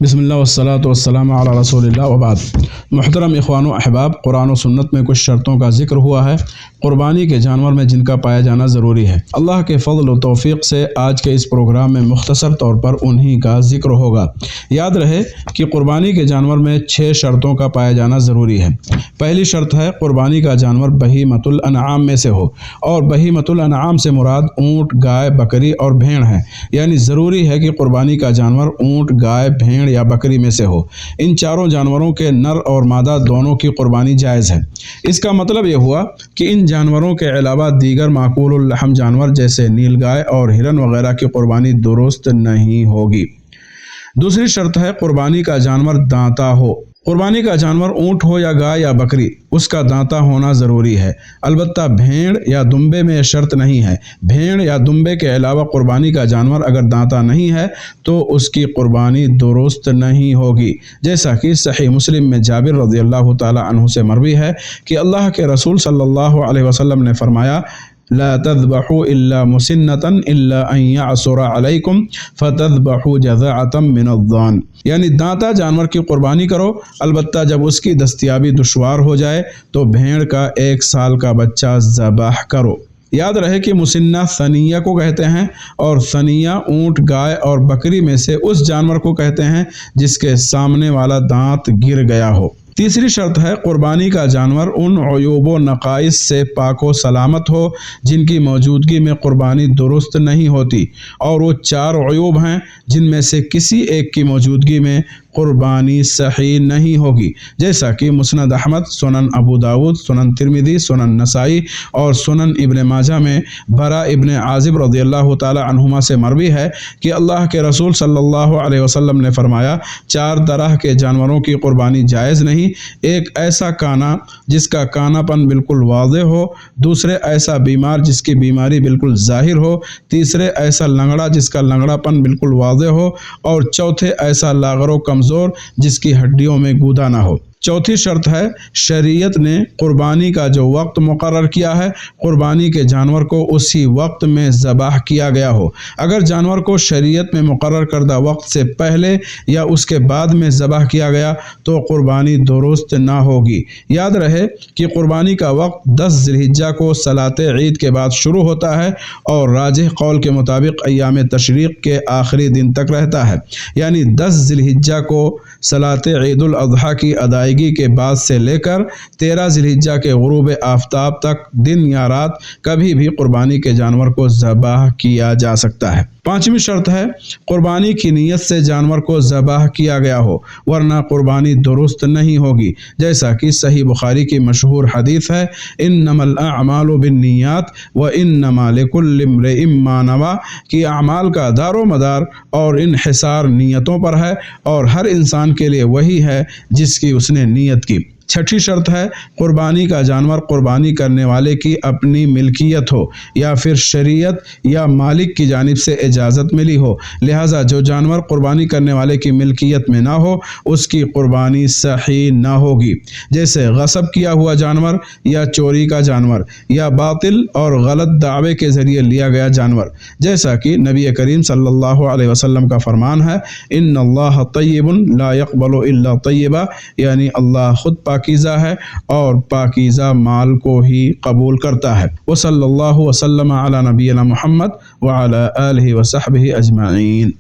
بسم اللہ والصلاۃ والسلام علی رسول اللہ وبعد۔ محترم اخوان و احباب، قرآن و سنت میں کچھ شرطوں کا ذکر ہوا ہے قربانی کے جانور میں جن کا پایا جانا ضروری ہے۔ اللہ کے فضل و توفیق سے آج کے اس پروگرام میں مختصر طور پر انہی کا ذکر ہوگا۔ یاد رہے کہ قربانی کے جانور میں 6 شرطوں کا پایا جانا ضروری ہے۔ پہلی شرط ہے قربانی کا جانور بہیمۃ الانعام میں سے ہو، اور بہیمۃ الانعام سے مراد اونٹ، گائے، بکری اور بھیڑ ہے، یعنی ضروری ہے کہ قربانی کا جانور اونٹ، گائے، بھیڑ یا بکری میں سے ہو۔ ان چاروں جانوروں کے نر اور مادہ دونوں کی قربانی جائز ہے۔ اس کا مطلب یہ ہوا کہ ان جانوروں کے علاوہ دیگر معقول اللحم جانور جیسے نیل گائے اور ہرن وغیرہ کی قربانی درست نہیں ہوگی۔ دوسری شرط ہے قربانی کا جانور دانتا ہو۔ قربانی کا جانور اونٹ ہو یا گائے یا بکری، اس کا دانتا ہونا ضروری ہے۔ البتہ بھیڑ یا دمبے میں یہ شرط نہیں ہے۔ بھیڑ یا دمبے کے علاوہ قربانی کا جانور اگر دانتا نہیں ہے تو اس کی قربانی درست نہیں ہوگی، جیسا کہ صحیح مسلم میں جابر رضی اللہ تعالی عنہ سے مروی ہے کہ اللہ کے رسول صلی اللہ علیہ وسلم نے فرمایا: لا تذبحوا الا مسنة الا ان يعصر عليكم فتذبحوا جذعة من الضان، یعنی دانتا جانور کی قربانی کرو، البتہ جب اس کی دستیابی دشوار ہو جائے تو بھیڑ کا 1 سال کا بچہ ذبح کرو۔ یاد رہے کہ مسنہ ثنیہ کو کہتے ہیں، اور ثنیہ اونٹ، گائے اور بکری میں سے اس جانور کو کہتے ہیں جس کے سامنے والا دانت گر گیا ہو۔ تیسری شرط ہے قربانی کا جانور ان عیوب و نقائص سے پاک و سلامت ہو جن کی موجودگی میں قربانی درست نہیں ہوتی، اور وہ 4 عیوب ہیں جن میں سے کسی ایک کی موجودگی میں قربانی صحیح نہیں ہوگی، جیسا کہ مسند احمد، سنن ابو داود، سنن ترمذی، سنن نسائی اور سنن ابن ماجہ میں برا ابن عازب رضی اللہ تعالی عنہما سے مروی ہے کہ اللہ کے رسول صلی اللہ علیہ وسلم نے فرمایا: 4 طرح کے جانوروں کی قربانی جائز نہیں۔ ایک ایسا کانا جس کا کانا پن بالکل واضح ہو، دوسرے ایسا بیمار جس کی بیماری بالکل ظاہر ہو، تیسرے ایسا لنگڑا جس کا لنگڑا پن بالکل واضح ہو، اور چوتھے ایسا لاغر و کمزور جس کی ہڈیوں میں گودا نہ ہو۔ چوتھی شرط ہے شریعت نے قربانی کا جو وقت مقرر کیا ہے قربانی کے جانور کو اسی وقت میں ذبح کیا گیا ہو۔ اگر جانور کو شریعت میں مقرر کردہ وقت سے پہلے یا اس کے بعد میں ذبح کیا گیا تو قربانی درست نہ ہوگی۔ یاد رہے کہ قربانی کا وقت 10 ذی الحجہ کو صلاۃ عید کے بعد شروع ہوتا ہے اور راجح قول کے مطابق ایام تشریق کے آخری دن تک رہتا ہے، یعنی 10 ذی الحجہ کو صلاۃ عید الاضحیٰ کی ادائیگی کے بعد سے لے کر 13 ذی الحجہ کے غروب آفتاب تک دن یا رات کبھی بھی قربانی کے جانور کو ذبح کیا جا سکتا ہے۔ 5ویں شرط ہے قربانی کی نیت سے جانور کو ذبح کیا گیا ہو، ورنہ قربانی درست نہیں ہوگی، جیسا کہ صحیح بخاری کی مشہور حدیث ہے: انما الاعمال بالنیات وانما لکل امرئ ما نوی، کہ اعمال کا دار و مدار اور انحصار نیتوں پر ہے، اور ہر انسان کے لیے وہی ہے جس کی اس نے نیت کی۔ 6ٹھی شرط ہے قربانی کا جانور قربانی کرنے والے کی اپنی ملکیت ہو یا پھر شریعت یا مالک کی جانب سے اجازت ملی ہو، لہٰذا جو جانور قربانی کرنے والے کی ملکیت میں نہ ہو اس کی قربانی صحیح نہ ہوگی، جیسے غصب کیا ہوا جانور یا چوری کا جانور یا باطل اور غلط دعوے کے ذریعے لیا گیا جانور، جیسا کہ نبی کریم صلی اللہ علیہ وسلم کا فرمان ہے: ان اللہ طیب لا يقبل الا طیبا، یعنی اللہ خود پاکیزہ ہے اور پاکیزہ مال کو ہی قبول کرتا ہے۔ وصلی اللہ وسلم علی نبینا محمد وعلی آلہ وصحبہ اجمعین۔